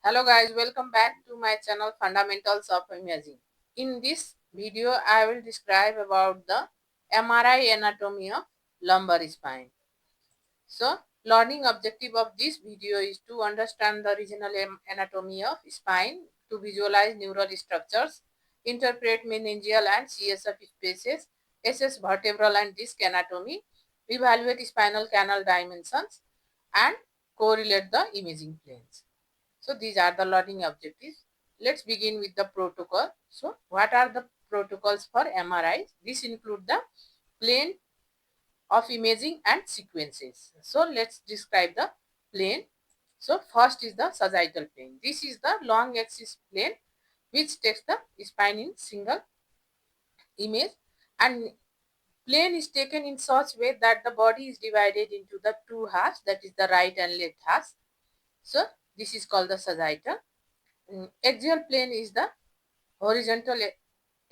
Hello guys, welcome back to my channel Fundamentals of Imaging. In this video, I will describe about the MRI anatomy of lumbar spine. So, learning objective of this video is to understand the regional anatomy of spine, to visualize neural structures, interpret meningeal and CSF spaces, assess vertebral and disc anatomy, evaluate spinal canal dimensions, and correlate the imaging planes. So these are the learning objectives. Let's begin with the protocol. So what are the protocols for MRIs? This include the plane of imaging and sequences. So let's describe the plane. So first is the sagittal plane. This is the long axis plane which takes the spine in single image, and plane is taken in such way that the body is divided into the two halves, that is the right and left halves. So this is called the sagittal. Axial plane is the horizontal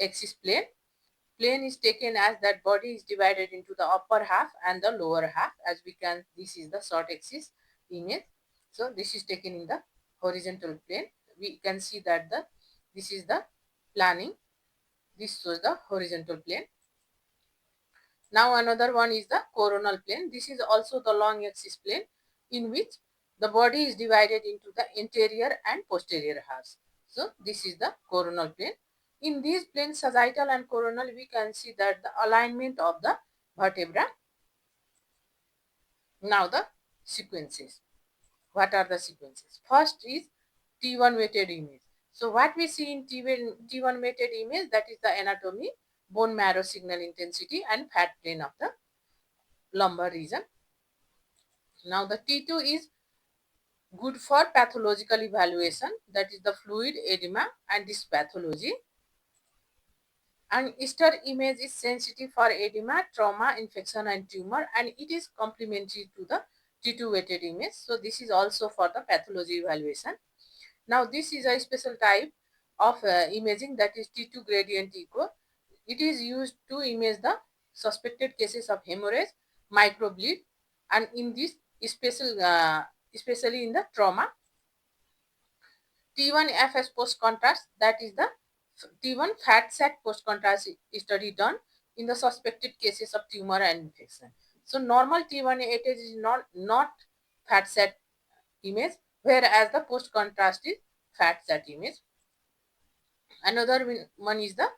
axis plane. Plane is taken as that body is divided into the upper half and the lower half, as we can, this is the short axis image. So this is taken in the horizontal plane. We can see that this is the planning. This shows the horizontal plane. Now another one is the coronal plane. This is also the long axis plane in which the body is divided into the anterior and posterior halves. So this is the coronal plane. In these planes, sagittal and coronal, we can see that the alignment of the vertebra. Now the sequences. What are the sequences? First is T1 weighted image. So what we see in T1 weighted image, that is the anatomy, bone marrow signal intensity and fat plane of the lumbar region. Now the T2 is good for pathological evaluation, that is the fluid, edema and disc pathology. And STIR image is sensitive for edema, trauma, infection and tumor, and it is complementary to the T2 weighted image. So this is also for the pathology evaluation. Now this is a special type of imaging, that is T2 gradient echo. It is used to image the suspected cases of hemorrhage, microbleed, and in this special, especially in the trauma. T1 FS post contrast, that is the T1 fat sac post contrast study done in the suspected cases of tumor and infection. So normal T1 ATH is not fat sac image, whereas the post contrast is fat sac image. Another one is the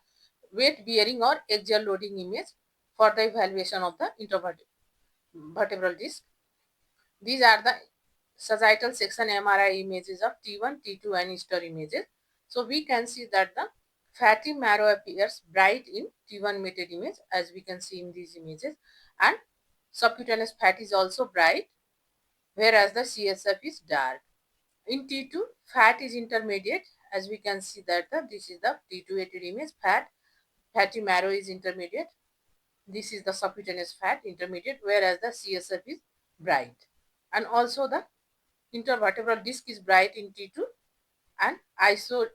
weight bearing or axial loading image for the evaluation of the intervertebral disc. These are the sagittal section MRI images of T1, T2 and STIR images. So we can see that the fatty marrow appears bright in T1 weighted image, as we can see in these images, and subcutaneous fat is also bright, whereas the CSF is dark. In T2, fat is intermediate, as we can see that this is the T2 weighted image. Fatty marrow is intermediate. This is the subcutaneous fat, intermediate, whereas the CSF is bright. And also the intervertebral disc is bright in T2 and iso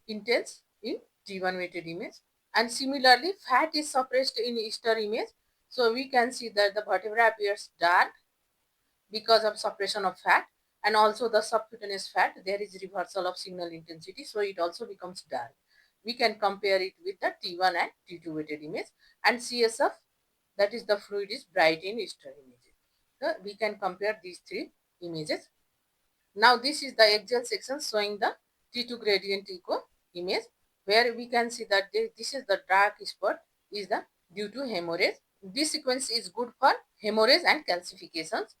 intense in T1 weighted image. And similarly, fat is suppressed in STIR image. So we can see that the vertebra appears dark because of suppression of fat, and also the subcutaneous fat, there is reversal of signal intensity, so it also becomes dark. We can compare it with the T1 and T2 weighted image, and CSF, that is the fluid, is bright in STIR images. So we can compare these three images. Now this is the axial section showing the T2 gradient echo image, where we can see that this is the dark spot is the due to hemorrhage. This sequence is good for hemorrhage and calcifications.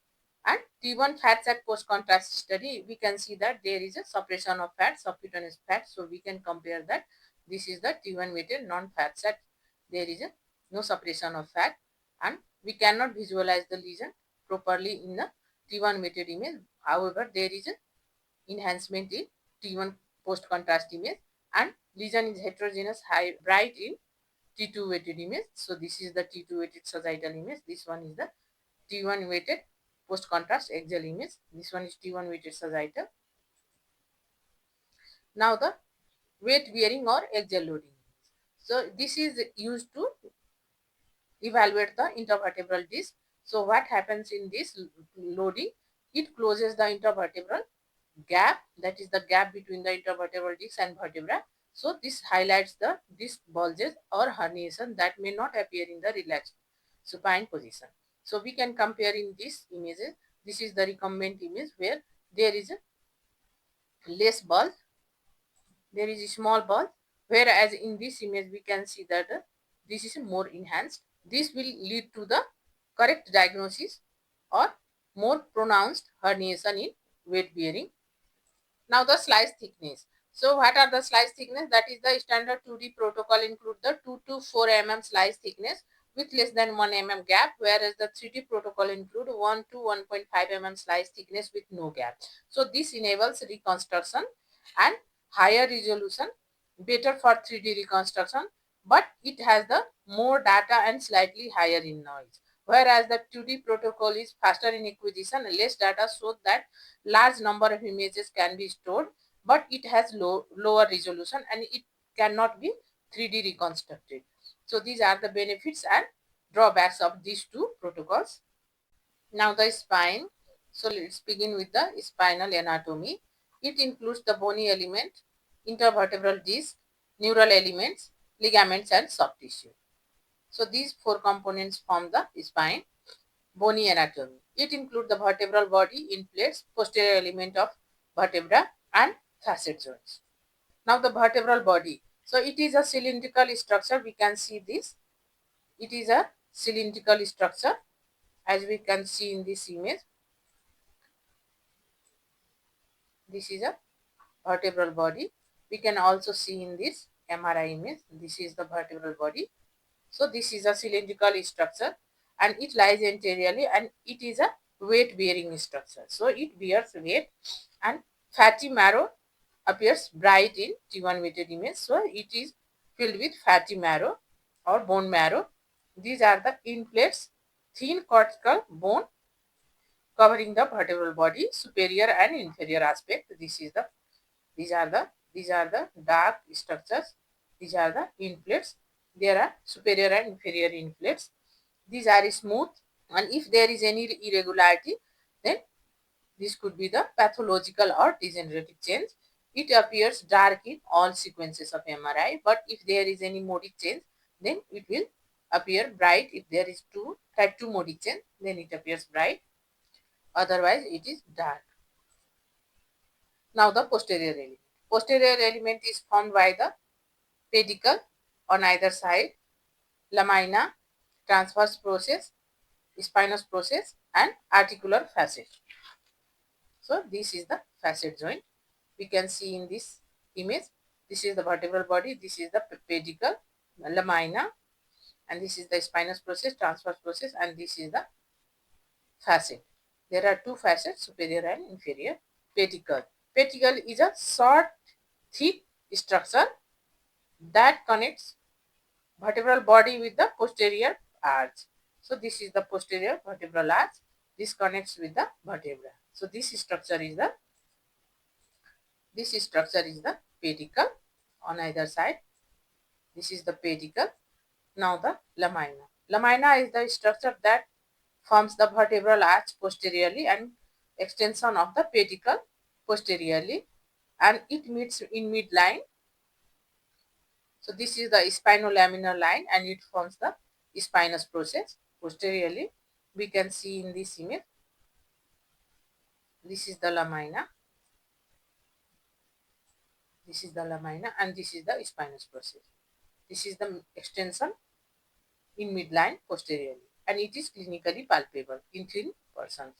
And T1 fat sac post contrast study, we can see that there is a suppression of fat, subcutaneous fat. So we can compare that. This is the T1 weighted non-fat sac. There is no suppression of fat, and we cannot visualize the lesion properly in the T1 weighted image. However, there is an enhancement in T1 post contrast image, and lesion is heterogeneous, high, bright in T2 weighted image. So this is the T2 weighted sagittal image. This one is the T1 weighted post contrast axial image. This one is T1 weighted sagittal. Now the weight bearing or axial loading. So this is used to evaluate the intervertebral disc. So what happens in this loading? It closes the intervertebral gap, that is the gap between the intervertebral disc and vertebra. So this highlights the disc bulges or herniation that may not appear in the relaxed supine position. So we can compare in these images. This is the recumbent image where there is a less bulge, there is a small bulge, whereas in this image we can see that this is more enhanced. This will lead to the correct diagnosis or more pronounced herniation in weight bearing. Now the slice thickness. So what are the slice thickness? That is the standard 2D protocol include the 2 to 4 mm slice thickness with less than 1 mm gap, whereas the 3D protocol include 1 to 1.5 mm slice thickness with no gap. So this enables reconstruction and higher resolution, better for 3D reconstruction, but it has the more data and slightly higher in noise. Whereas the 2D protocol is faster in acquisition, less data, so that large number of images can be stored, but it has lower resolution and it cannot be 3D reconstructed. So these are the benefits and drawbacks of these two protocols. Now the spine. So let's begin with the spinal anatomy. It includes the bony element, intervertebral disc, neural elements, ligaments and soft tissue. So these four components form the spine. Bony anatomy. It includes the vertebral body in plates, posterior element of vertebra and facet joints. Now the vertebral body. So it is a cylindrical structure. We can see this. It is a cylindrical structure as we can see in this image. This is a vertebral body. We can also see in this MRI image. This is the vertebral body. So this is a cylindrical structure and it lies anteriorly and it is a weight bearing structure. So it bears weight and fatty marrow appears bright in T1 weighted image. So it is filled with fatty marrow or bone marrow. These are the in plates, thin cortical bone covering the vertebral body, superior and inferior aspect. These are the dark structures. These are the inflates. There are superior and inferior inflates. These are smooth, and if there is any irregularity, then this could be the pathological or degenerative change. It appears dark in all sequences of MRI, but if there is any modic change, then it will appear bright. If there is type 2 modic change, then it appears bright. Otherwise, it is dark. Now the posterior element. Posterior element is formed by the pedicle on either side, lamina, transverse process, spinous process and articular facet. So this is the facet joint. We can see in this image. This is the vertebral body, this is the pedicle, lamina, and this is the spinous process, transverse process, and this is the facet. There are two facets, superior and inferior. Pedicle. Pedicle is a short, thick structure that connects vertebral body with the posterior arch. So this is the posterior vertebral arch. This connects with the vertebra. So this structure is the pedicle on either side. This is the pedicle. Now the lamina. Lamina is the structure that forms the vertebral arch posteriorly and extension of the pedicle posteriorly, and it meets in midline. So this is the spinolaminar line and it forms the spinous process posteriorly. We can see in this image. This is the lamina. This is the lamina and this is the spinous process. This is the extension in midline posteriorly and it is clinically palpable in thin persons.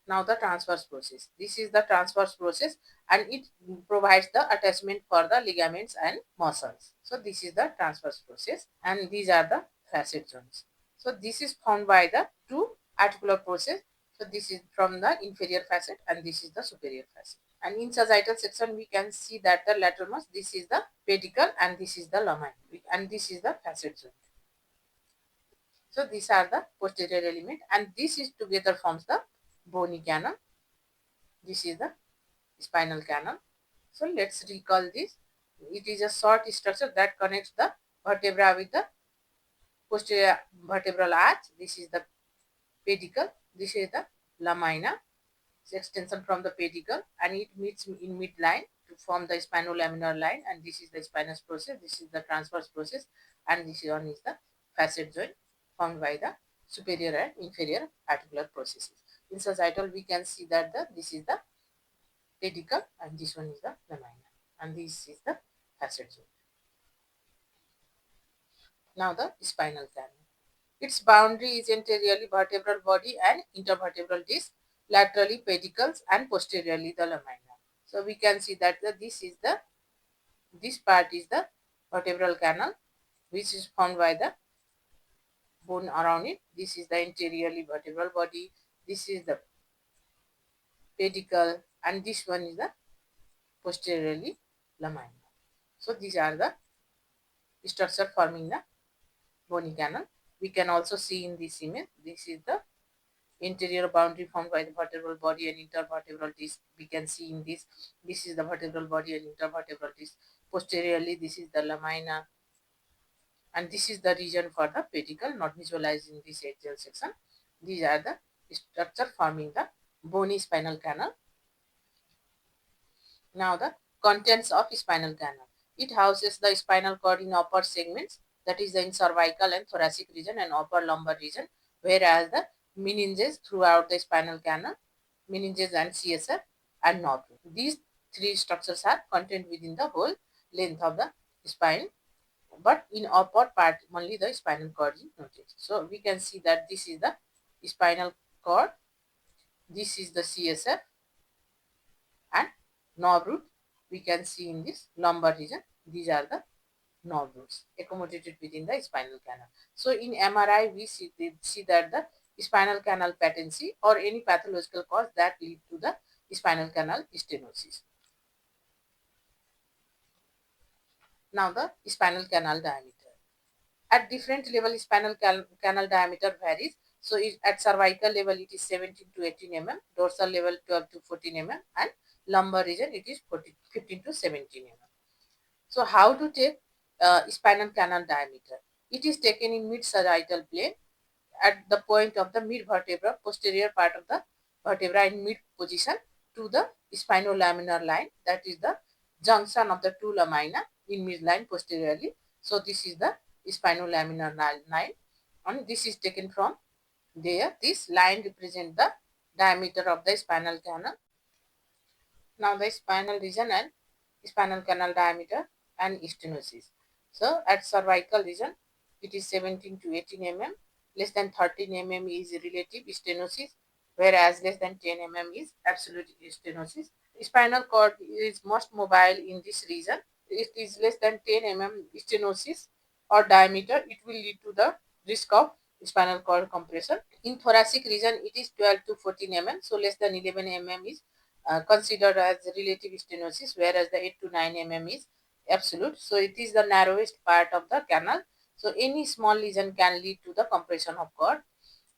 Now the transverse process. This is the transverse process and it provides the attachment for the ligaments and muscles. So this is the transverse process and these are the facet joints. So this is formed by the two articular process. So this is from the inferior facet and this is the superior facet. And in sagittal section we can see that the lateral mass, this is the pedicle and this is the lamina and this is the facet joint. So these are the posterior element and this is together forms the bony canal. This is the spinal canal. So let's recall this. It is a short structure that connects the vertebra with the posterior vertebral arch. This is the pedicle. This is the lamina extension from the pedicle, and it meets in midline to form the spinolaminar line, and this is the spinous process, this is the transverse process, and this one is the facet joint formed by the superior and inferior articular processes. In sagittal, we can see that this is the pedicle and this one is the lamina, and this is the facet joint. Now the spinal canal. Its boundary is anteriorly vertebral body and intervertebral disc, laterally pedicles, and posteriorly the lamina. So we can see that this part is the vertebral canal, which is formed by the bone around it. This is the anteriorly vertebral body. This is the pedicle, and this one is the posteriorly lamina. So these are the structure forming the bony canal. We can also see in this image. This is the interior boundary formed by the vertebral body and intervertebral disc. We can see in this. This is the vertebral body and intervertebral disc. Posteriorly, this is the lamina, and this is the region for the pedicle, not visualized in this axial section. These are the structure forming the bony spinal canal. Now the contents of spinal canal. It houses the spinal cord in upper segments, that is in cervical and thoracic region and upper lumbar region, whereas the meninges throughout the spinal canal, meninges and CSF and nerve. These three structures are contained within the whole length of the spine, but in upper part only the spinal cord is noted. So we can see that this is the spinal cord, this is the CSF, and nerve root we can see in this lumbar region. These are the nerve roots accommodated within the spinal canal. So in MRI we see that the spinal canal patency or any pathological cause that lead to the spinal canal stenosis. Now the spinal canal diameter. At different level, spinal canal diameter varies. So at cervical level, it is 17 to 18 mm, dorsal level 12 to 14 mm, and lumbar region it is 15 to 17 mm. So how to take spinal canal diameter? It is taken in mid-sagittal plane at the point of the mid vertebra, posterior part of the vertebra in mid position to the spinolaminar line, that is the junction of the two lamina in midline posteriorly. So this is the spinolaminar line, and this is taken from there. This line represents the diameter of the spinal canal. Now the spinal region and spinal canal diameter and stenosis. So at cervical region, it is 17 to 18 mm. Less than 13 mm is relative stenosis, whereas less than 10 mm is absolute stenosis. Spinal cord is most mobile in this region. It is less than 10 mm stenosis or diameter. It will lead to the risk of spinal cord compression. In thoracic region, it is 12 to 14 mm. So less than 11 mm is considered as relative stenosis, whereas the 8 to 9 mm is absolute. So it is the narrowest part of the canal. So any small lesion can lead to the compression of cord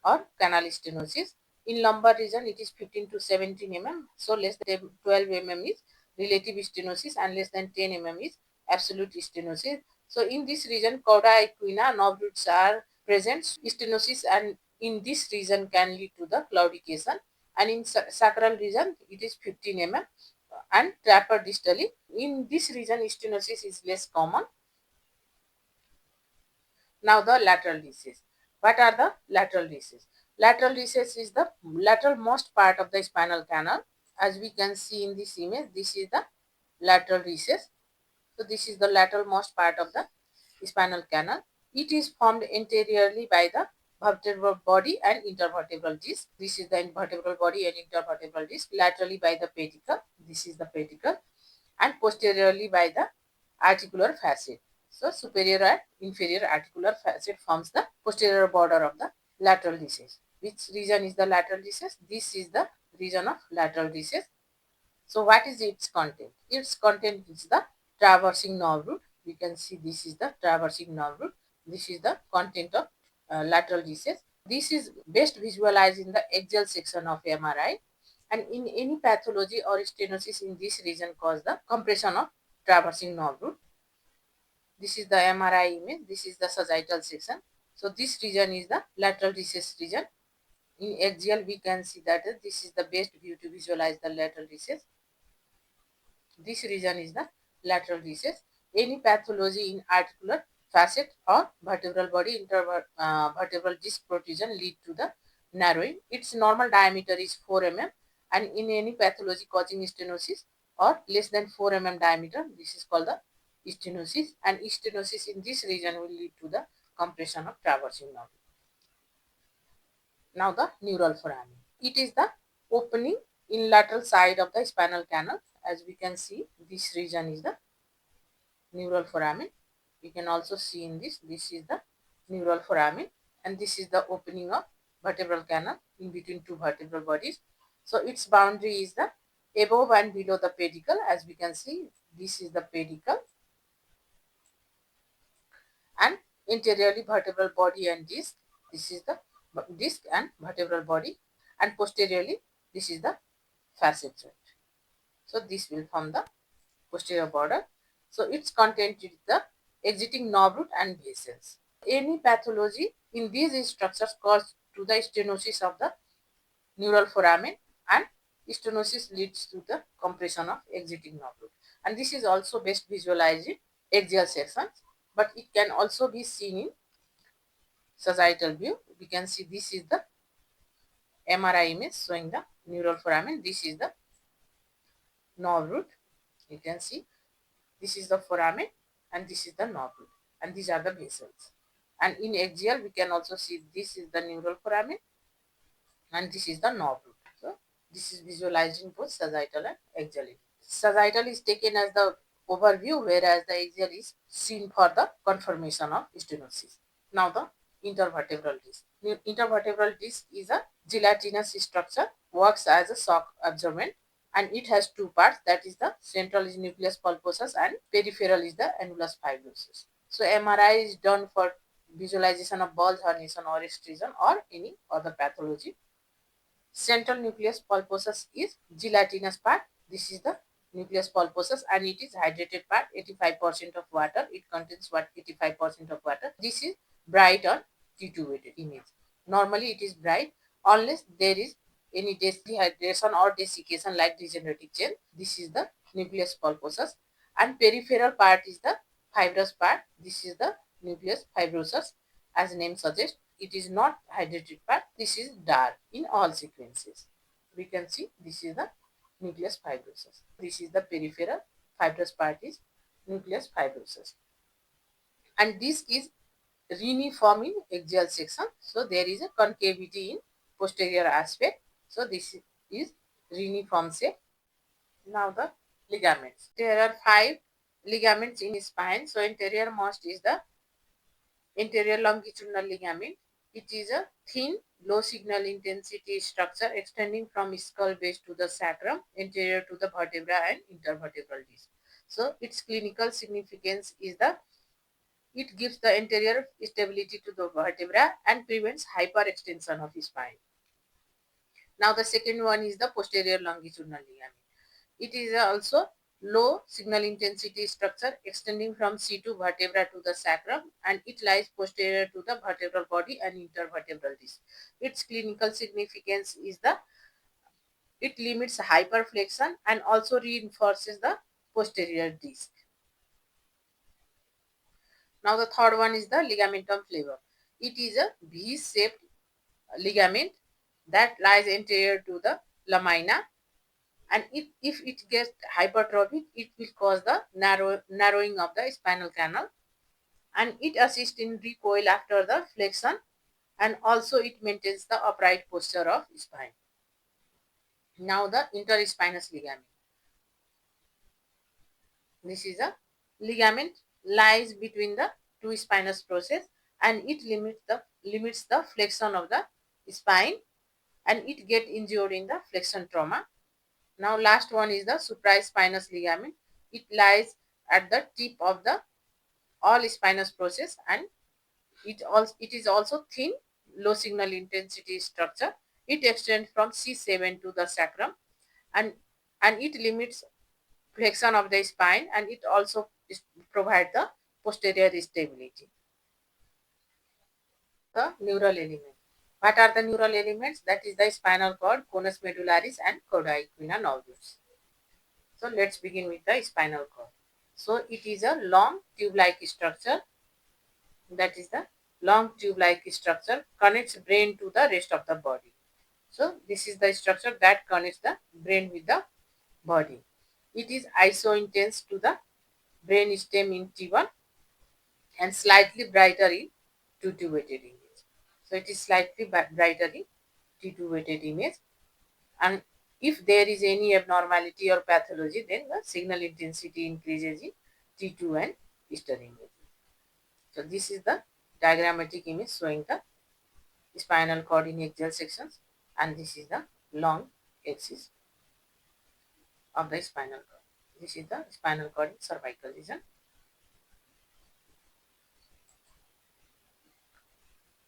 or canal stenosis. In lumbar region, it is 15 to 17 mm. So less than 12 mm is relative stenosis and less than 10 mm is absolute stenosis. So in this region, cauda equina, nerve roots are present. Stenosis and in this region can lead to the claudication. And in sacral region, it is 15 mm and trapper distally. In this region, stenosis is less common. Now the lateral recess. What are the lateral recess? Lateral recess is the lateral most part of the spinal canal. As we can see in this image, this is the lateral recess. So this is the lateral most part of the spinal canal. It is formed anteriorly by the vertebral body and intervertebral disc. This is the vertebral body and intervertebral disc. Laterally by the pedicle. This is the pedicle. And posteriorly by the articular facet. So superior and inferior articular facet forms the posterior border of the lateral recess. Which region is the lateral recess? This is the region of lateral recess. So what is its content? Its content is the traversing nerve root. We can see this is the traversing nerve root. This is the content of lateral recess. This is best visualized in the axial section of MRI, and in any pathology or stenosis in this region cause the compression of traversing nerve root. This is the MRI image. This is the sagittal section. So this region is the lateral recess region. In axial, we can see that this is the best view to visualize the lateral recess. This region is the lateral recess. Any pathology in articular facet or vertebral body intervertebral disc protrusion lead to the narrowing. Its normal diameter is 4 mm, and in any pathology causing stenosis or less than 4 mm diameter, this is called the stenosis, and stenosis in this region will lead to the compression of traversing nerve. Now the neural foramen. It is the opening in lateral side of the spinal canal. As we can see, this region is the neural foramen. You can also see in this is the neural foramen, and this is the opening of vertebral canal in between two vertebral bodies. So its boundary is the above and below the pedicle. As we can see, this is the pedicle, and anteriorly vertebral body and disc. This is the disc and vertebral body, and posteriorly this is the facet joint. So this will form the posterior border. So its content is the exiting nerve root and vessels. Any pathology in these structures cause to the stenosis of the neural foramen, and stenosis leads to the compression of exiting nerve root. And this is also best visualized in axial sections, but it can also be seen in sagittal view. We can see this is the MRI image showing the neural foramen. This is the nerve root. You can see this is the foramen and this is the nerve root, and these are the vessels. And in axial, we can also see this is the neural foramen and this is the nerve root. So this is visualized in both sagittal and axial. Sagittal is taken as the overview, whereas the axial is seen for the confirmation of stenosis. Now the intervertebral disc. Intervertebral disc is a gelatinous structure, works as a shock absorbent, and it has two parts, that is the central is nucleus pulposus and peripheral is the annulus fibrosus. So MRI is done for visualization of bulge herniation or extrusion or any other pathology. Central nucleus pulposus is gelatinous part. This is the nucleus pulposus and it is hydrated part, 85% of water. It contains what 85% of water. This is bright or titubated image. Normally it is bright unless there is any dehydration or desiccation like degenerative change. This is the nucleus pulposus, and peripheral part is the fibrous part. This is the nucleus fibrosus. As name suggests, it is not hydrated part. This is dark in all sequences. We can see this is the nucleus fibrosus. This is the peripheral, fibrous part is nucleus fibrosus. And this is reniform in axial section. So there is a concavity in posterior aspect. So this is reniform shape. Now the ligaments. There are 5 ligaments in spine. So anterior most is the anterior longitudinal ligament. It is a thin, low signal intensity structure extending from skull base to the sacrum, anterior to the vertebra and intervertebral disc. So its clinical significance is it gives the anterior stability to the vertebra and prevents hyperextension of spine. Now the second one is the posterior longitudinal ligament. It is also low signal intensity structure extending from C2 vertebra to the sacrum, and it lies posterior to the vertebral body and intervertebral disc. Its clinical significance is it limits hyperflexion and also reinforces the posterior disc. Now the third one is the ligamentum flavum. It is a V-shaped ligament that lies anterior to the lamina, and if it gets hypertrophic, it will cause the narrowing of the spinal canal, and it assists in recoil after the flexion, and also it maintains the upright posture of spine. Now the interspinous ligament. This is a ligament lies between the two spinous process, and it limits the flexion of the spine, and it get injured in the flexion trauma. Now last one is the supraspinous ligament. It lies at the tip of the all spinous process, and it is also thin, low signal intensity structure. It extends from C7 to the sacrum, and it limits flexion of the spine, and it also provide the posterior stability. The neural element. What are the neural elements? That is the spinal cord, conus medullaris, and cauda equina nerves. So let's begin with the spinal cord. So it is a long tube-like structure. That is the long tube-like structure connects brain to the rest of the body. So this is the structure that connects the brain with the body. It is isointense to the brain stem in T1 and slightly brighter in T2 weighted image. So it is slightly brighter in T2 weighted image, and if there is any abnormality or pathology, then the signal intensity increases in T2 and Eastern image. So this is the diagrammatic image showing the spinal cord in axial sections, and this is the long axis of the spinal cord. This is the spinal cord in cervical region.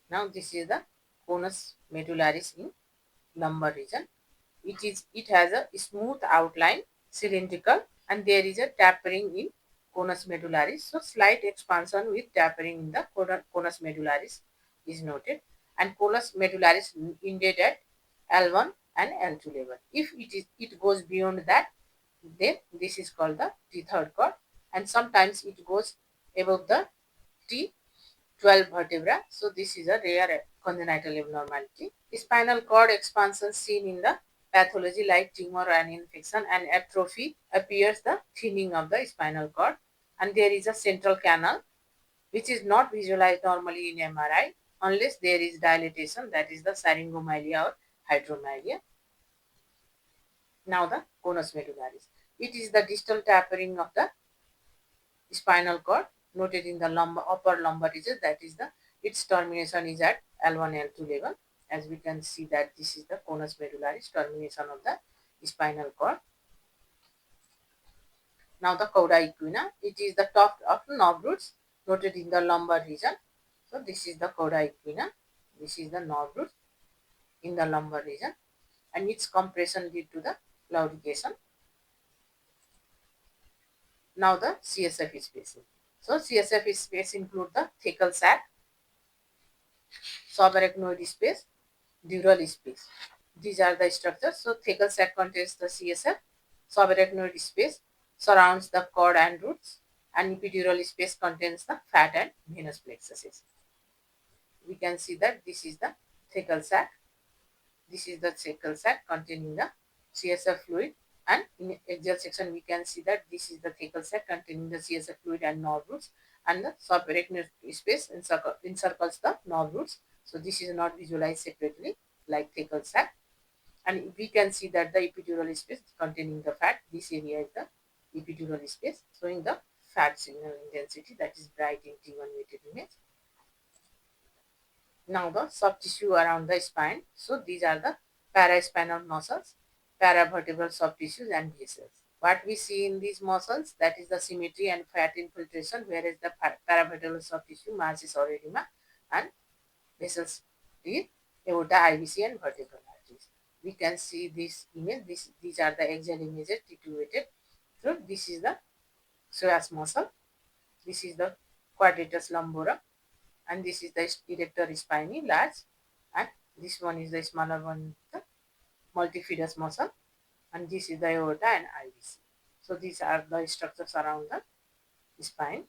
Now this is the conus medullaris in lumbar region. It has a smooth outline, cylindrical, and there is a tapering in conus medullaris. So slight expansion with tapering in the conus medullaris is noted, and conus medullaris ended at L1 and L2 level. If it goes beyond that, then this is called the T3rd cord, and sometimes it goes above the T12 vertebra. So this is a rare congenital abnormality. Spinal cord expansion seen in the pathology like tumor and infection and atrophy appears the thinning of the spinal cord, and there is a central canal which is not visualized normally in MRI unless there is dilatation, that is the syringomyelia or hydromyelia. Now the conus medullaris. It is the distal tapering of the spinal cord noted in the upper lumbar region, that is the its termination is at L1 L2 level. As we can see that this is the conus medullaris termination of the spinal cord. Now the cauda equina, it is the top of nerve roots noted in the lumbar region. So this is the cauda equina. This is the nerve root in the lumbar region, and its compression lead to the claudication. Now the CSF space. So CSF space include the thecal sac, subarachnoid space, dural space. These are the structures. So thecal sac contains the CSF, subarachnoid space surrounds the cord and roots, and epidural space contains the fat and venous plexuses. We can see that this is the thecal sac. This is the thecal sac containing the CSF fluid, and in axial section we can see that this is the thecal sac containing the CSF fluid and nerve roots, and the subarachnoid space encircles the nerve roots. So this is not visualized separately like thecal sac. And we can see that the epidural space containing the fat, this area is the epidural space showing the fat signal intensity, that is bright in T1 weighted image. Now the soft tissue around the spine. So these are the paraspinal muscles, paravertebral soft tissues, and vessels. What we see in these muscles, that is the symmetry and fat infiltration, whereas the paravertebral soft tissue masses or edema, and vessels is aorta, IVC, and vertebral arteries. We can see this image. These are the axial images titulated. So this is the psoas muscle. This is the quadratus lumborum, and this is the erector spinae large, and this one is the smaller one, the multifidus muscle, and this is the aorta and IVC. So these are the structures around the spine.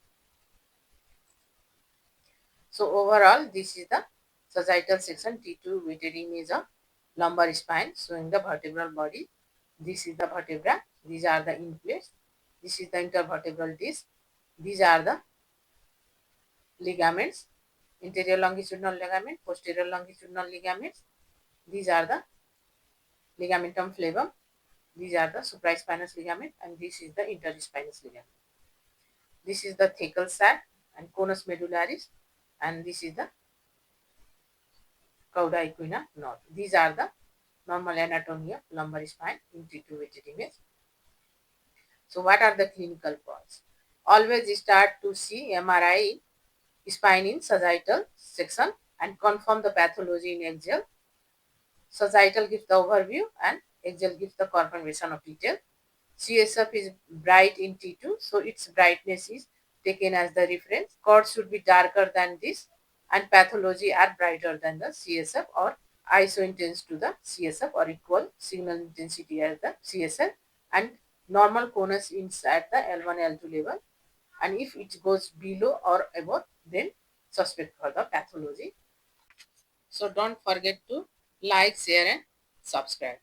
So overall, this is the sagittal section T2 weighted image of lumbar spine showing the vertebral body. This is the vertebra. These are the end plates. This is the intervertebral disc. These are the ligaments, anterior longitudinal ligament, posterior longitudinal ligaments. These are the ligamentum flavum. These are the supraspinous ligament, and this is the interspinous ligament. This is the thecal sac and conus medullaris, and this is the cauda equina nerve. These are the normal anatomy of lumbar spine in T2 weighted image. So what are the clinical causes? Always start to see MRI spine in sagittal section and confirm the pathology in axial. Sagittal gives the overview and axial gives the confirmation of detail. CSF is bright in T2, so its brightness is taken as the reference. Cord should be darker than this, and pathology are brighter than the CSF or isointense to the CSF or equal signal intensity as the CSF, and normal conus is at the L1 L2 level, and if it goes below or above, then suspect for the pathology. So don't forget to like, share and subscribe.